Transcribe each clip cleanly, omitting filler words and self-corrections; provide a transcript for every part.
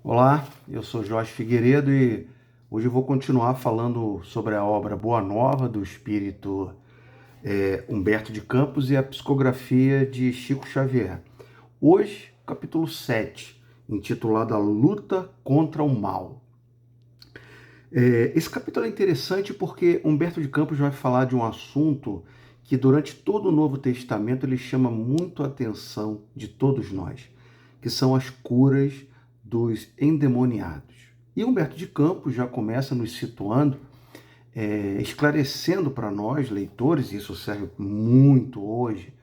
Olá, eu sou Jorge Figueiredo e hoje eu vou continuar falando sobre a obra Boa Nova do espírito Humberto de Campos e a psicografia de Chico Xavier. Hoje, capítulo 7, intitulado A Luta contra o Mal. Esse capítulo é interessante porque Humberto de Campos vai falar de um assunto que durante todo o Novo Testamento ele chama muito a atenção de todos nós, que são as curas dos endemoniados. E Humberto de Campos já começa nos situando, esclarecendo para nós, leitores, e isso serve muito hoje,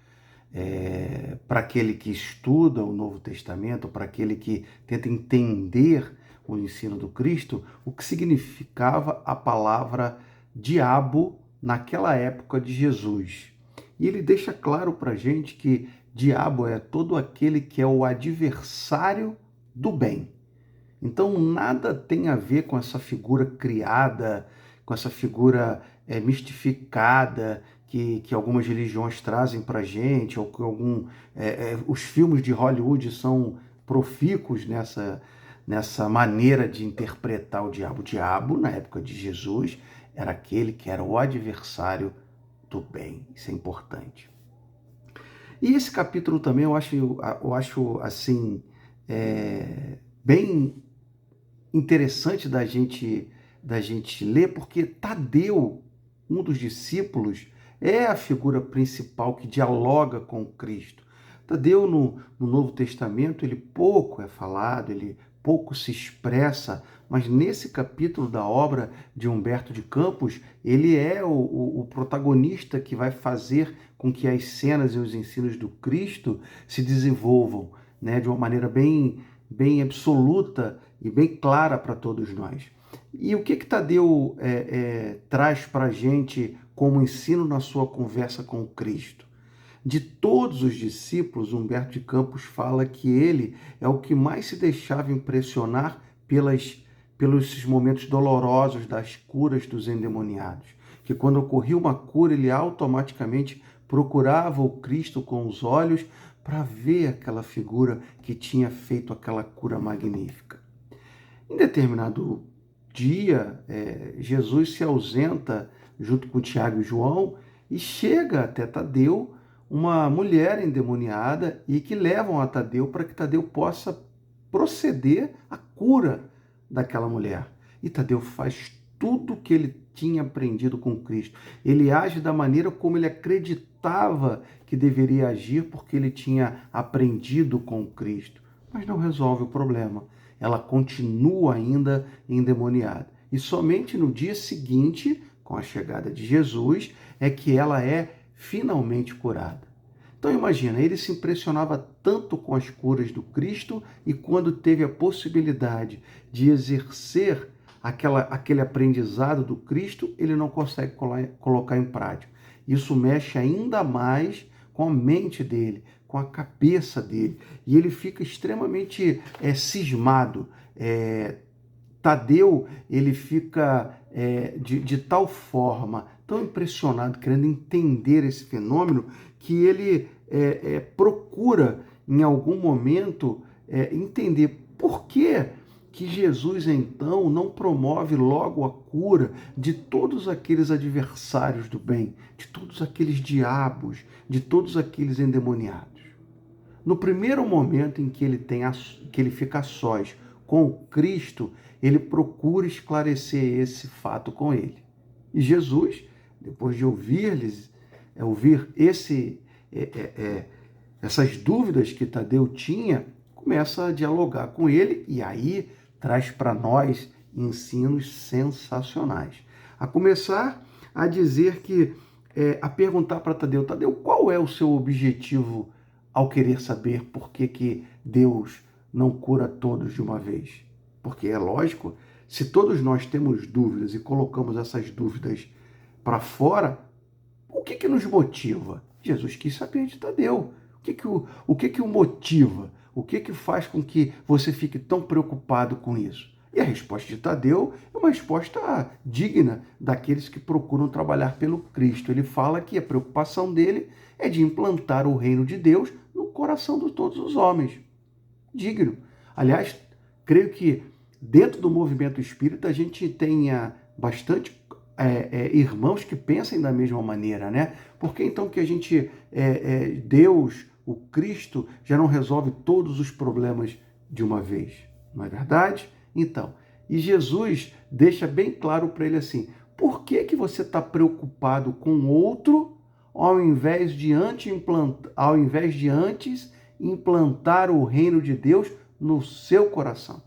para aquele que estuda o Novo Testamento, para aquele que tenta entender o ensino do Cristo, o que significava a palavra diabo naquela época de Jesus. E ele deixa claro para a gente que diabo é todo aquele que é o adversário do bem. Então, nada tem a ver com essa figura criada, com essa figura mistificada que algumas religiões trazem para a gente, ou que os filmes de Hollywood são profícuos nessa maneira de interpretar o diabo. O diabo, na época de Jesus, era aquele que era o adversário do bem. Isso é importante. E esse capítulo também eu acho assim, bem interessante da gente ler, porque Tadeu, um dos discípulos, é a figura principal que dialoga com Cristo. Tadeu, no Novo Testamento, ele pouco é falado, ele pouco se expressa, mas nesse capítulo da obra de Humberto de Campos, ele é o protagonista que vai fazer com que as cenas e os ensinos do Cristo se desenvolvam, né, de uma maneira bem absoluta e bem clara para todos nós. E o que Tadeu traz para a gente como ensino na sua conversa com Cristo? De todos os discípulos, Humberto de Campos fala que ele é o que mais se deixava impressionar pelos momentos dolorosos das curas dos endemoniados. Que quando ocorria uma cura, ele automaticamente procurava o Cristo com os olhos para ver aquela figura que tinha feito aquela cura magnífica. Em determinado dia, Jesus se ausenta junto com Tiago e João e chega até Tadeu, uma mulher endemoniada, e que levam a Tadeu para que Tadeu possa proceder à cura daquela mulher. E Tadeu faz tudo o que ele tinha aprendido com Cristo. Ele age da maneira como ele acreditava que deveria agir, porque ele tinha aprendido com Cristo. Mas não resolve o problema. Ela continua ainda endemoniada. E somente no dia seguinte, com a chegada de Jesus, é que ela é finalmente curada. Então imagina, ele se impressionava tanto com as curas do Cristo, e quando teve a possibilidade de exercer aquele aprendizado do Cristo, ele não consegue colocar em prática. Isso mexe ainda mais com a mente dele, com a cabeça dele, e ele fica extremamente cismado. Tadeu, ele fica de tal forma, tão impressionado, querendo entender esse fenômeno, que ele procura, em algum momento, entender por que Jesus, então, não promove logo a cura de todos aqueles adversários do bem, de todos aqueles diabos, de todos aqueles endemoniados. No primeiro momento em que ele fica a sós com Cristo, ele procura esclarecer esse fato com ele. E Jesus, depois de ouvir essas dúvidas que Tadeu tinha, começa a dialogar com ele, e aí traz para nós ensinos sensacionais. A começar a dizer a perguntar para Tadeu, qual é o seu objetivo ao querer saber por que Deus não cura todos de uma vez? Porque é lógico, se todos nós temos dúvidas e colocamos essas dúvidas para fora, o que nos motiva? Jesus quis saber de Tadeu. O que o motiva? O que faz com que você fique tão preocupado com isso? E a resposta de Tadeu é uma resposta digna daqueles que procuram trabalhar pelo Cristo. Ele fala que a preocupação dele é de implantar o reino de Deus no coração de todos os homens. Digno. Aliás, creio que dentro do movimento espírita a gente tenha bastante irmãos que pensem da mesma maneira, né? Por que então que a gente, Deus, o Cristo, já não resolve todos os problemas de uma vez? Não é verdade? Então, e Jesus deixa bem claro para ele assim, por que que você está preocupado com o outro ao invés de antes implantar o reino de Deus no seu coração?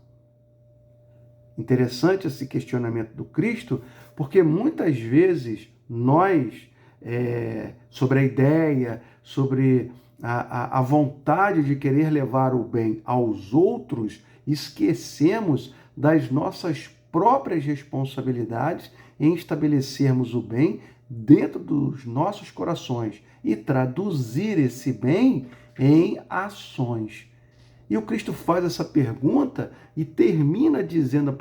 Interessante esse questionamento do Cristo, porque muitas vezes nós, sobre a ideia, sobre a vontade de querer levar o bem aos outros, esquecemos das nossas próprias responsabilidades em estabelecermos o bem dentro dos nossos corações e traduzir esse bem em ações. E o Cristo faz essa pergunta e termina dizendo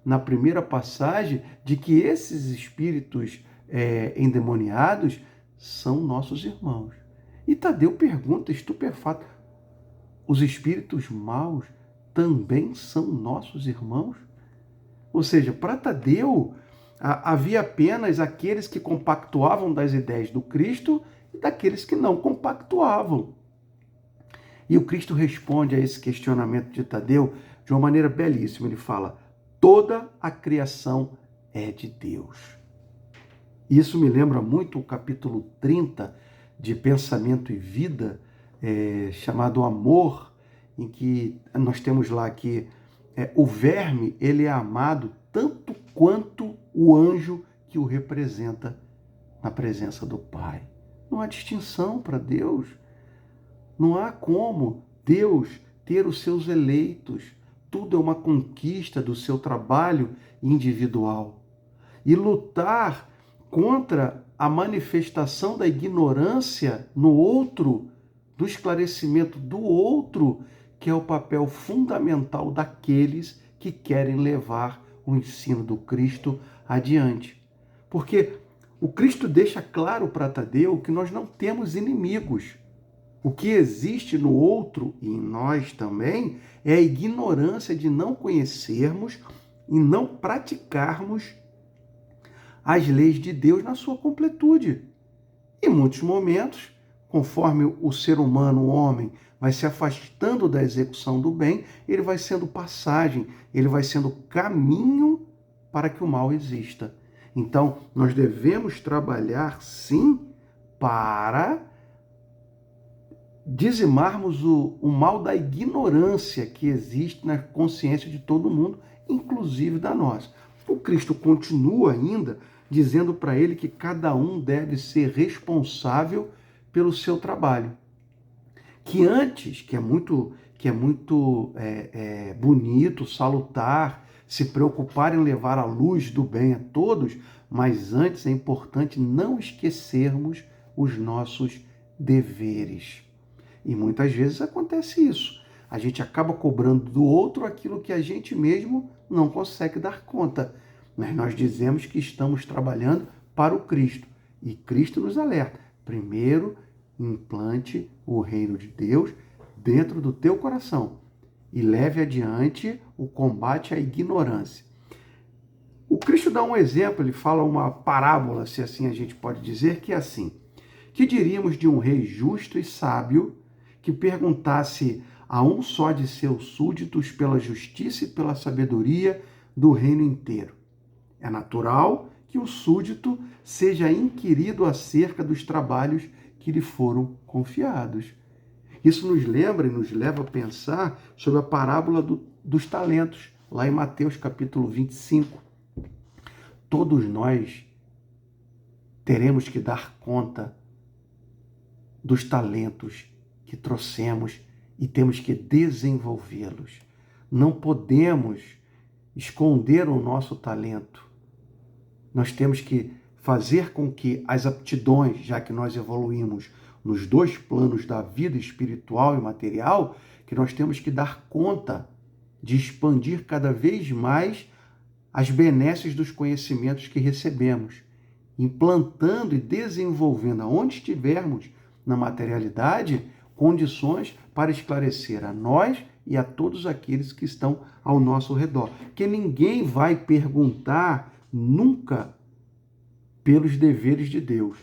na primeira passagem de que esses espíritos endemoniados são nossos irmãos. E Tadeu pergunta, estupefato, os espíritos maus também são nossos irmãos? Ou seja, para Tadeu, havia apenas aqueles que compactuavam das ideias do Cristo e daqueles que não compactuavam. E o Cristo responde a esse questionamento de Tadeu de uma maneira belíssima. Ele fala, toda a criação é de Deus. Isso me lembra muito o capítulo 30 de Pensamento e Vida, chamado Amor, em que nós temos lá que o verme ele é amado tanto quanto o anjo que o representa na presença do Pai. Não há distinção para Deus. Não há como Deus ter os seus eleitos. Tudo é uma conquista do seu trabalho individual. E lutar contra a manifestação da ignorância no outro, do esclarecimento do outro, que é o papel fundamental daqueles que querem levar o ensino do Cristo adiante. Porque o Cristo deixa claro para Tadeu que nós não temos inimigos. O que existe no outro e em nós também é a ignorância de não conhecermos e não praticarmos as leis de Deus na sua completude. Em muitos momentos, conforme o ser humano, o homem, vai se afastando da execução do bem, ele vai sendo passagem, ele vai sendo caminho para que o mal exista. Então, nós devemos trabalhar, sim, para dizimarmos o mal da ignorância que existe na consciência de todo mundo, inclusive da nossa. O Cristo continua ainda dizendo para ele que cada um deve ser responsável pelo seu trabalho. Que antes, que é muito bonito, salutar, se preocupar em levar a luz do bem a todos, mas antes é importante não esquecermos os nossos deveres. E muitas vezes acontece isso. A gente acaba cobrando do outro aquilo que a gente mesmo não consegue dar conta. Mas nós dizemos que estamos trabalhando para o Cristo. E Cristo nos alerta. Primeiro, implante o reino de Deus dentro do teu coração e leve adiante o combate à ignorância. O Cristo dá um exemplo, ele fala uma parábola, se assim a gente pode dizer, que é assim. Que diríamos de um rei justo e sábio que perguntasse a um só de seus súditos pela justiça e pela sabedoria do reino inteiro? É natural que o súdito seja inquirido acerca dos trabalhos que lhe foram confiados. Isso nos lembra e nos leva a pensar sobre a parábola dos talentos, lá em Mateus capítulo 25. Todos nós teremos que dar conta dos talentos que trouxemos e temos que desenvolvê-los. Não podemos esconder o nosso talento. Nós temos que fazer com que as aptidões, já que nós evoluímos nos dois planos da vida espiritual e material, que nós temos que dar conta de expandir cada vez mais as benesses dos conhecimentos que recebemos, implantando e desenvolvendo, aonde estivermos na materialidade, condições para esclarecer a nós e a todos aqueles que estão ao nosso redor. Porque ninguém vai perguntar nunca pelos deveres de Deus.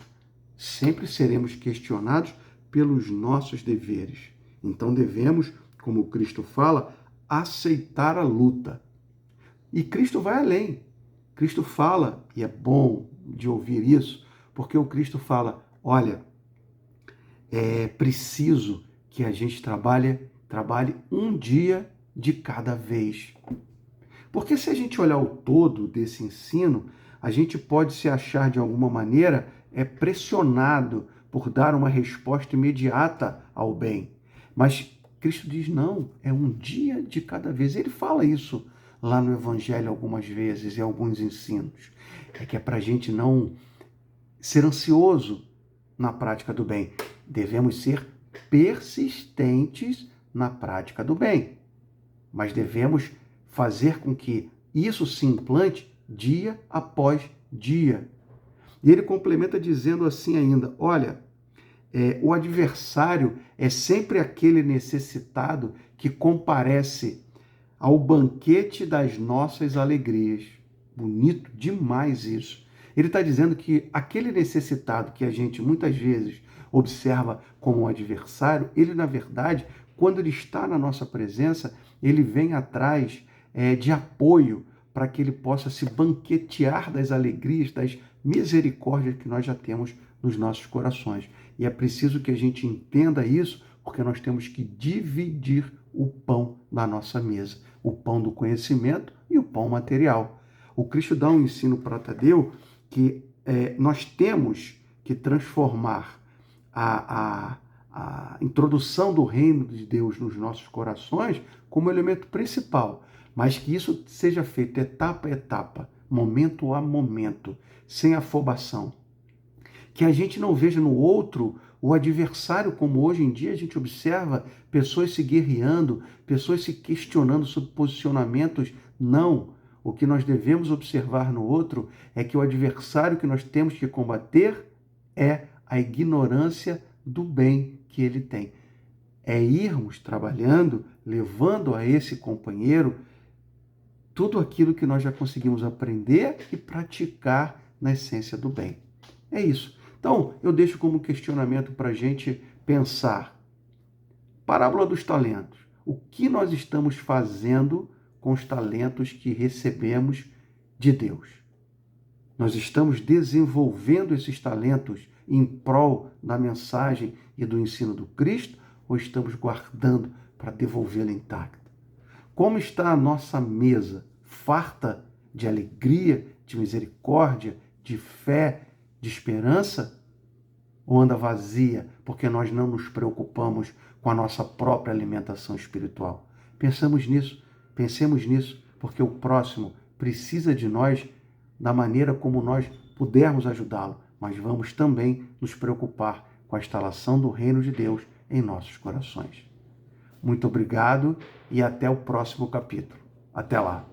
Sempre seremos questionados pelos nossos deveres. Então devemos, como Cristo fala, aceitar a luta. E Cristo vai além. Cristo fala, e é bom de ouvir isso, porque o Cristo fala, olha, é preciso que a gente trabalhe um dia de cada vez. Porque se a gente olhar o todo desse ensino, a gente pode se achar de alguma maneira pressionado por dar uma resposta imediata ao bem. Mas Cristo diz não, é um dia de cada vez. Ele fala isso lá no Evangelho algumas vezes, em alguns ensinos. É que é para a gente não ser ansioso na prática do bem. Devemos ser persistentes na prática do bem. Mas devemos fazer com que isso se implante dia após dia. E ele complementa dizendo assim ainda, olha, o adversário é sempre aquele necessitado que comparece ao banquete das nossas alegrias. Bonito demais isso. Ele está dizendo que aquele necessitado que a gente muitas vezes observa como um adversário, ele na verdade, quando ele está na nossa presença, ele vem atrás de apoio para que ele possa se banquetear das alegrias, das misericórdias que nós já temos nos nossos corações. E é preciso que a gente entenda isso, porque nós temos que dividir o pão da nossa mesa, o pão do conhecimento e o pão material. O Cristo dá um ensino para Tadeu que nós temos que transformar a introdução do reino de Deus nos nossos corações como elemento principal, mas que isso seja feito etapa a etapa, momento a momento, sem afobação. Que a gente não veja no outro o adversário, como hoje em dia a gente observa pessoas se guerreando, pessoas se questionando sobre posicionamentos. Não. O que nós devemos observar no outro é que o adversário que nós temos que combater é a ignorância do bem que ele tem. É irmos trabalhando, levando a esse companheiro tudo aquilo que nós já conseguimos aprender e praticar na essência do bem. É isso. Então, eu deixo como questionamento para a gente pensar. Parábola dos talentos. O que nós estamos fazendo com os talentos que recebemos de Deus? Nós estamos desenvolvendo esses talentos em prol da mensagem e do ensino do Cristo ou estamos guardando para devolvê-la intacta? Como está a nossa mesa? Farta de alegria, de misericórdia, de fé, de esperança? Ou anda vazia porque nós não nos preocupamos com a nossa própria alimentação espiritual? Pensemos nisso, porque o próximo precisa de nós da maneira como nós pudermos ajudá-lo, mas vamos também nos preocupar com a instalação do reino de Deus em nossos corações. Muito obrigado e até o próximo capítulo. Até lá!